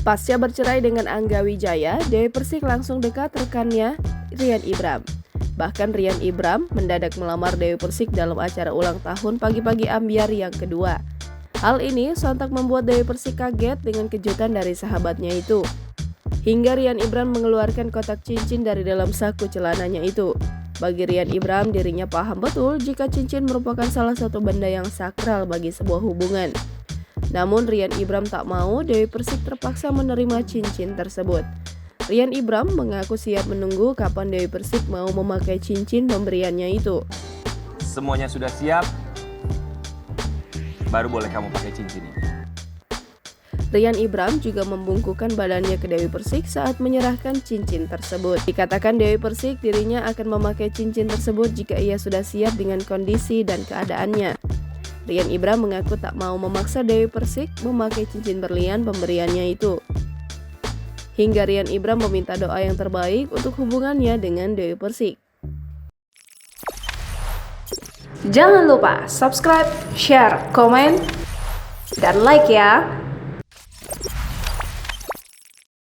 Pasca bercerai dengan Angga Wijaya, Dewi Persik langsung dekat rekannya Rian Ibram. Bahkan Rian Ibram mendadak melamar Dewi Persik dalam acara ulang tahun Pagi-Pagi Ambyar yang kedua. Hal ini sontak membuat Dewi Persik kaget dengan kejutan dari sahabatnya itu. Hingga Rian Ibram mengeluarkan kotak cincin dari dalam saku celananya itu. Bagi Rian Ibram, dirinya paham betul jika cincin merupakan salah satu benda yang sakral bagi sebuah hubungan. Namun Rian Ibram tak mau, Dewi Persik terpaksa menerima cincin tersebut. Rian Ibram mengaku siap menunggu kapan Dewi Persik mau memakai cincin pemberiannya itu. Semuanya sudah siap, baru boleh kamu pakai cincin ini. Rian Ibram juga membungkukkan badannya ke Dewi Persik saat menyerahkan cincin tersebut. Dikatakan Dewi Persik dirinya akan memakai cincin tersebut jika ia sudah siap dengan kondisi dan keadaannya. Rian Ibram mengaku tak mau memaksa Dewi Persik memakai cincin berlian pemberiannya itu. Hingga Rian Ibram meminta doa yang terbaik untuk hubungannya dengan Dewi Persik. Jangan lupa subscribe, share, komen, dan like ya!